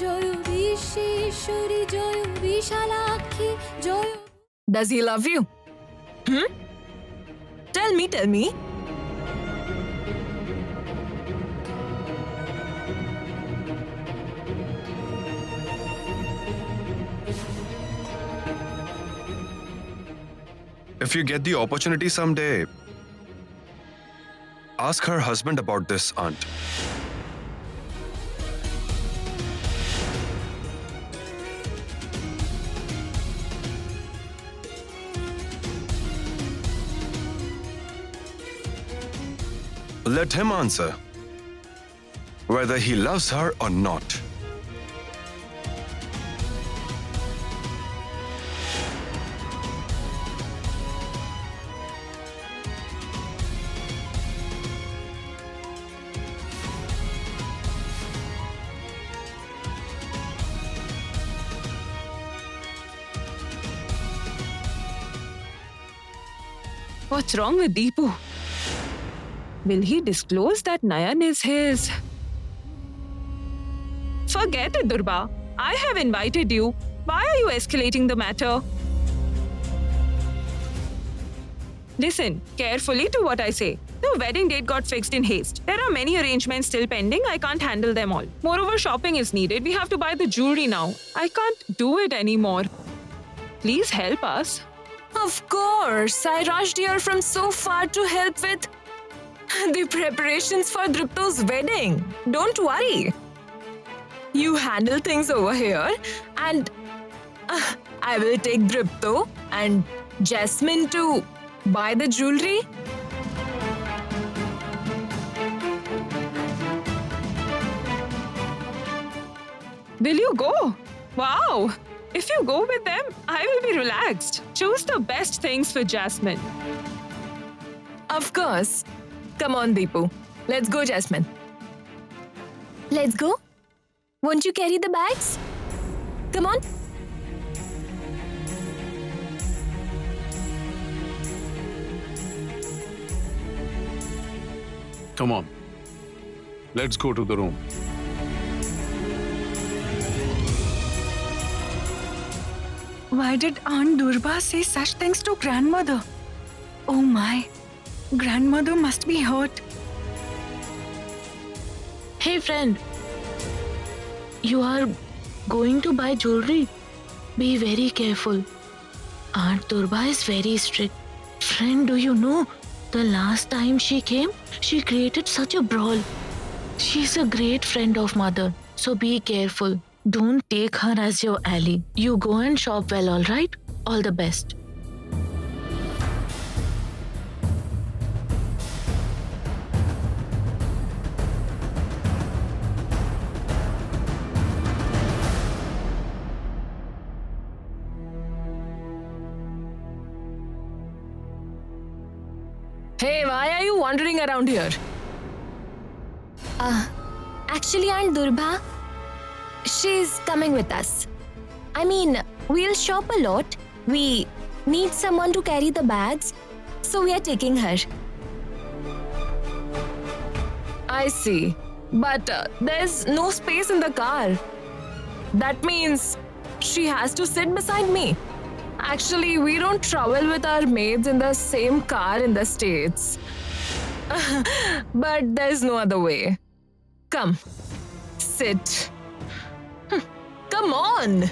Joy Bishweshwari Joy Bishalakshi Joy. Does he love you? Tell me. If you get the opportunity someday, ask her husband about this, aunt. Let him answer whether he loves her or not. What's wrong with Deepu? Will he disclose that Nayan is his? Forget it, Durba. I have invited you. Why are you escalating the matter? Listen carefully to what I say. The wedding date got fixed in haste. There are many arrangements still pending. I can't handle them all. Moreover, shopping is needed. We have to buy the jewelry now. I can't do it anymore. Please help us. Of course, I rushed here from so far to help with the preparations for Drupto's wedding. Don't worry. You handle things over here and I will take Drupto and Jasmine to buy the jewelry. Will you go? Wow! If you go with them, I will be relaxed. Choose the best things for Jasmine. Of course. Come on, Deepu. Let's go, Jasmine. Let's go. Won't you carry the bags? Come on. Come on. Let's go to the room. Why did Aunt Durba say such things to grandmother? Oh my, grandmother must be hurt. Hey friend, you are going to buy jewelry? Be very careful. Aunt Durba is very strict. Friend, do you know, the last time she came, she created such a brawl. She's a great friend of mother, so be careful. Don't take her as your ally. You go and shop well, alright? All the best. Hey, why are you wandering around here? Actually, Aunt Durba, she's coming with us. I mean, we'll shop a lot. We need someone to carry the bags, so we are taking her. I see. But there's no space in the car. That means she has to sit beside me. Actually, we don't travel with our maids in the same car in the States. But there's no other way. Come, sit. Come on!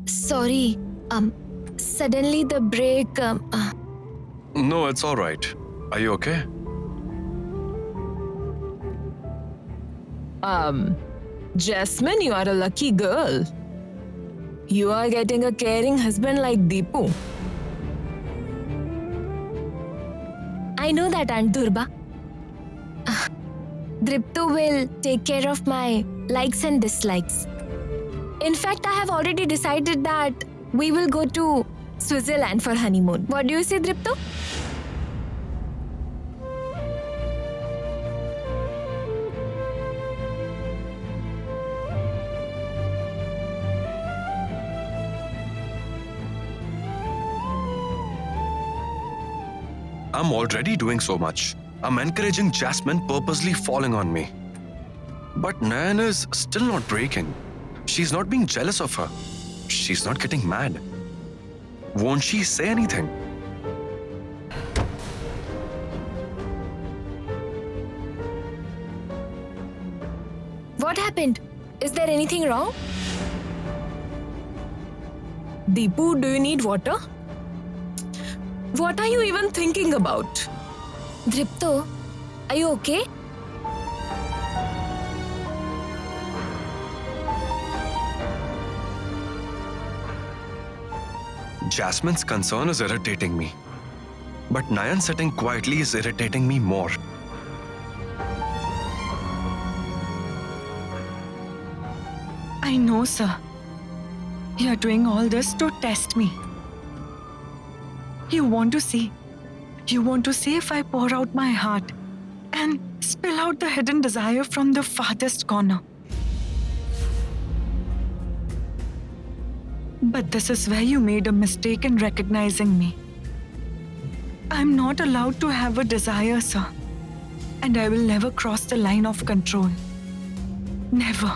Sorry, suddenly the brake. No, it's all right. Are you okay? Jasmine, you are a lucky girl. You are getting a caring husband like Deepu. I know that, Aunt Durba. Dripto will take care of my likes and dislikes. In fact, I have already decided that we will go to Switzerland for honeymoon. What do you say, Dripto? I'm already doing so much. I'm encouraging Jasmine purposely falling on me. But Nayan is still not breaking. She's not being jealous of her. She's not getting mad. Won't she say anything? What happened? Is there anything wrong? Deepu, do you need water? What are you even thinking about? Dripto, are you okay? Jasmine's concern is irritating me. But Nayan sitting quietly is irritating me more. I know, sir. You're doing all this to test me. You want to see. You want to see if I pour out my heart and spill out the hidden desire from the farthest corner. But this is where you made a mistake in recognizing me. I'm not allowed to have a desire, sir. And I will never cross the line of control. Never.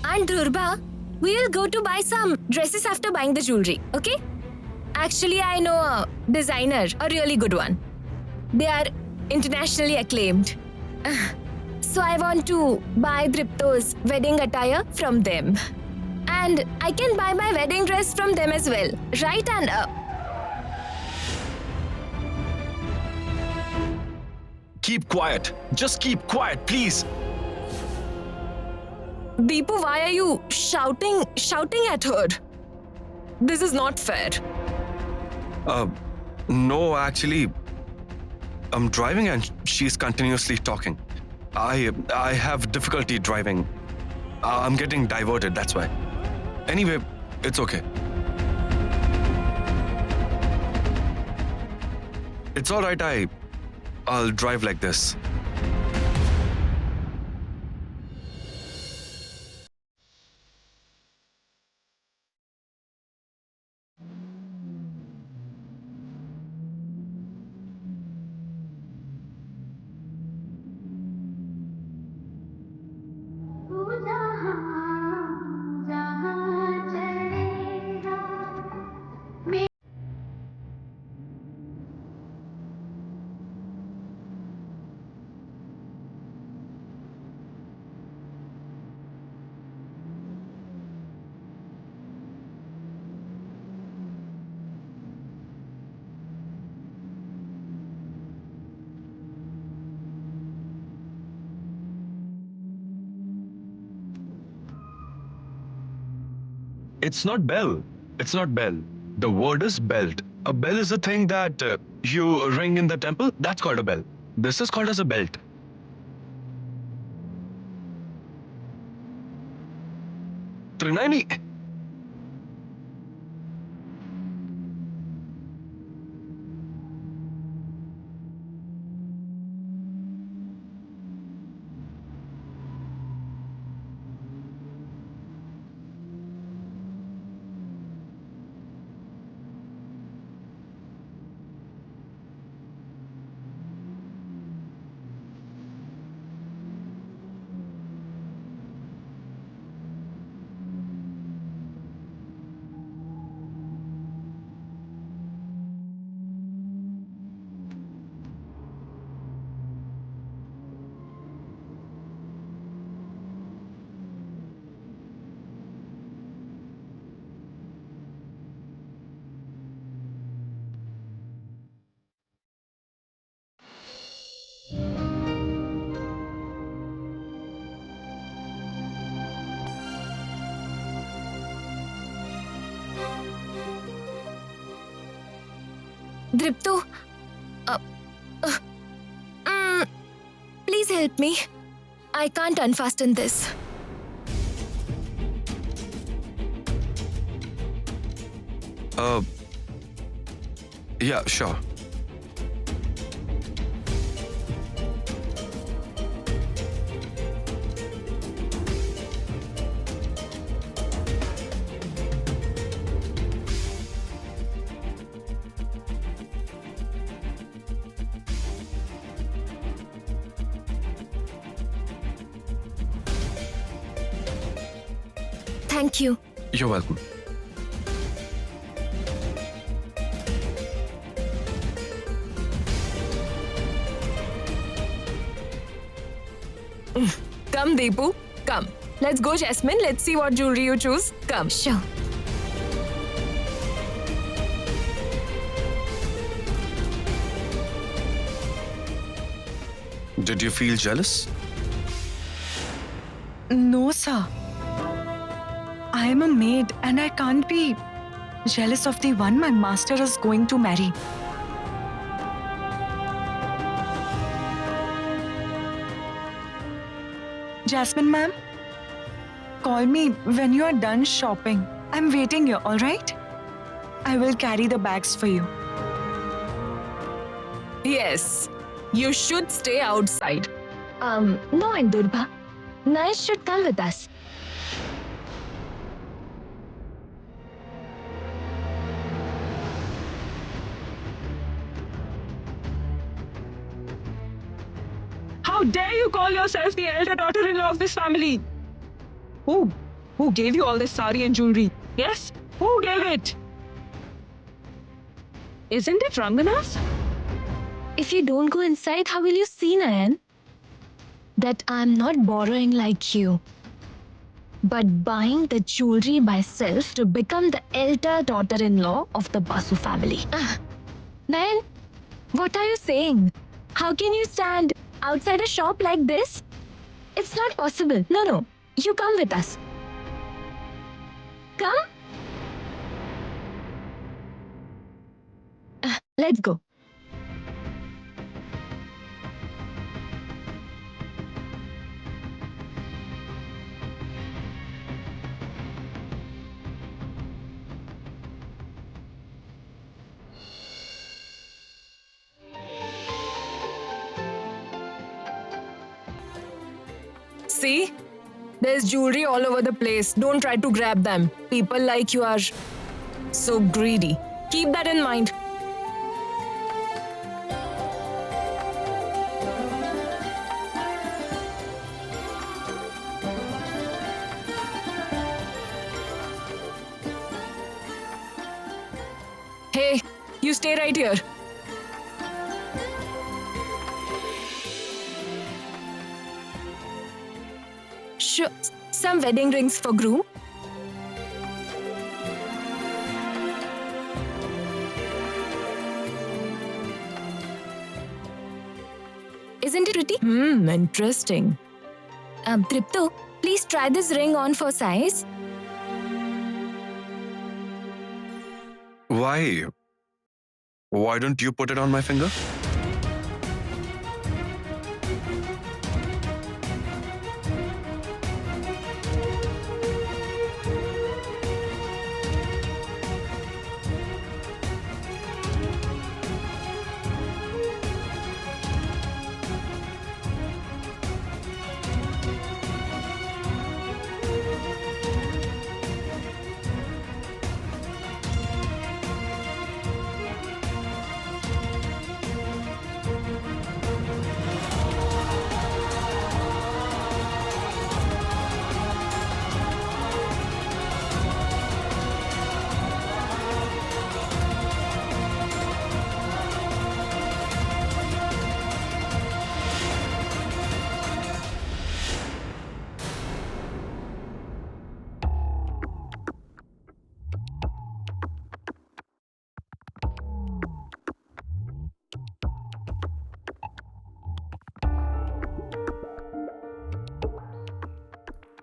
Aunt Durba, we will go to buy some dresses after buying the jewelry, okay? Actually, I know a designer, a really good one. They are internationally acclaimed. So I want to buy Dripto's wedding attire from them. And I can buy my wedding dress from them as well, right? And Keep quiet. Just keep quiet, please. Deepu, why are you shouting at her? This is not fair. No, actually, I'm driving and she's continuously talking. I have difficulty driving. I'm getting diverted, that's why. Anyway, it's okay. It's all right, I'll drive like this. It's not bell. It's not bell. The word is belt. A bell is a thing that you ring in the temple. That's called a bell. This is called as a belt. Trinani. Dripto, uh, uh, please help me. I can't unfasten this. Yeah, sure. Thank you. You're welcome. Come, Deepu. Come. Let's go, Jasmine. Let's see what jewelry you choose. Come. Sure. Did you feel jealous? No, sir. I am a maid and I can't be jealous of the one my master is going to marry. Jasmine ma'am, call me when you are done shopping. I'm waiting here, all right? I will carry the bags for you. Yes. You should stay outside. No, and Durbha. Naresh should come with us. How dare you call yourself the elder daughter-in-law of this family? Who? Who gave you all this sari and jewelry? Yes? Who gave it? Isn't it Rangana's? If you don't go inside, how will you see, Nayan? That I'm not borrowing like you, but buying the jewelry myself to become the elder daughter-in-law of the Basu family. Nayan, what are you saying? How can you stand outside a shop like this? It's not possible. No. You come with us. Come. Let's go. See? There's jewelry all over the place. Don't try to grab them. People like you are so greedy. Keep that in mind. Hey, you stay right here. Sure. Some wedding rings for groom. Isn't it pretty? Interesting. Tripto, please try this ring on for size. Why? Why don't you put it on my finger?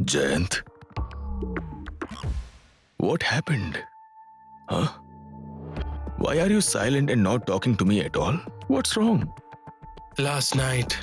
Jayant? What happened? Huh? Why are you silent and not talking to me at all? What's wrong? Last night,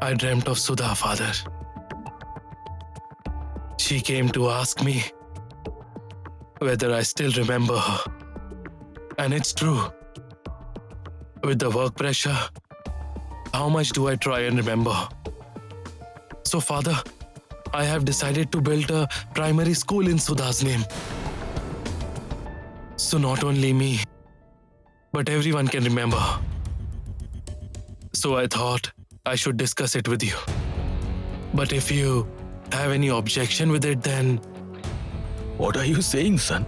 I dreamt of Sudha, father. She came to ask me whether I still remember her. And it's true. With the work pressure, how much do I try and remember her? So, father, I have decided to build a primary school in Sudha's name. So not only me, but everyone can remember her. So I thought I should discuss it with you. But if you have any objection with it, then What are you saying, son?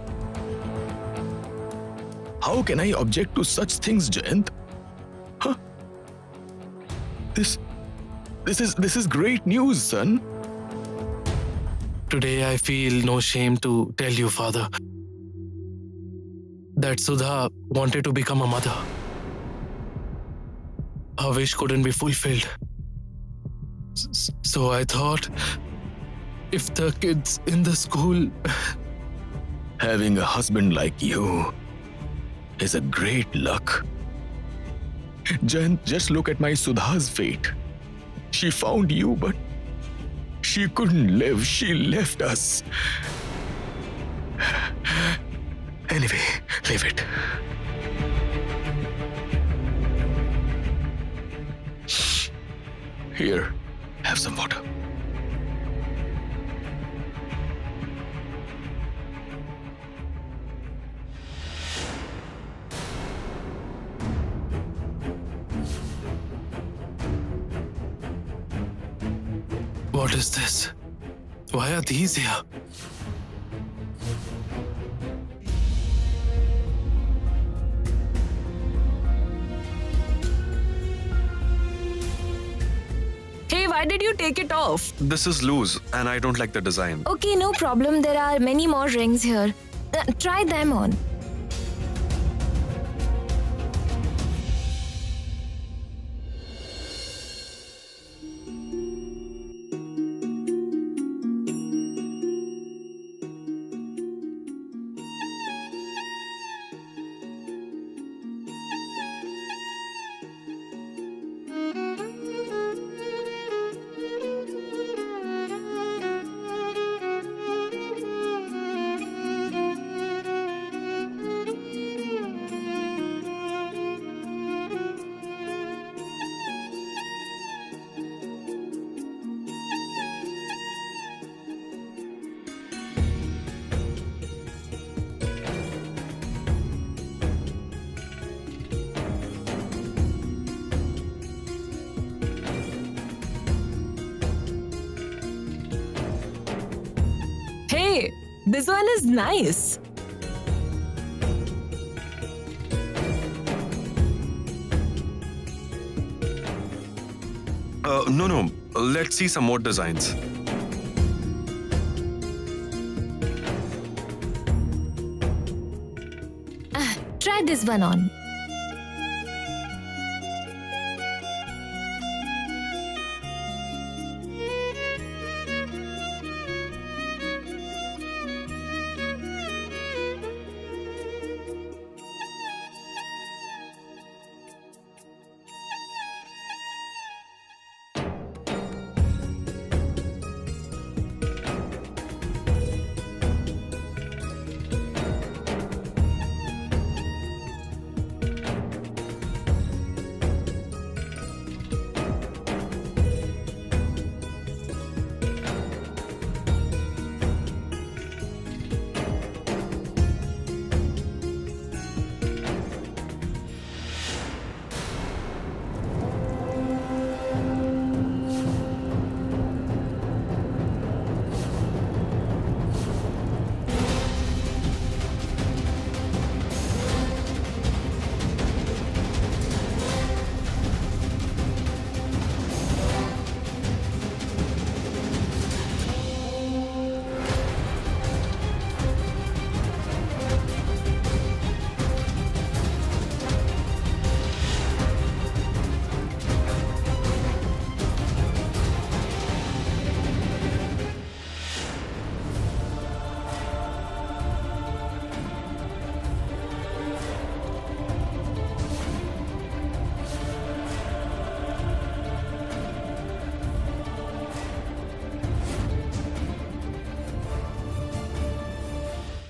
How can I object to such things, Jayant? Huh? This is great news, son. today I feel no shame to tell you, father, that Sudha wanted to become a mother. Her wish couldn't be fulfilled. So I thought, if the kids in the school... Having a husband like you is a great luck. Jayant, just look at my Sudha's fate. She found you, but she couldn't live. She left us. Anyway, leave it. Here, have some water. What is this? Why are these here? Hey, why did you take it off? This is loose and I don't like the design. Okay, no problem. There are many more rings here. Try them on. Hey, this one is nice. No. Let's see some more designs. Try this one on.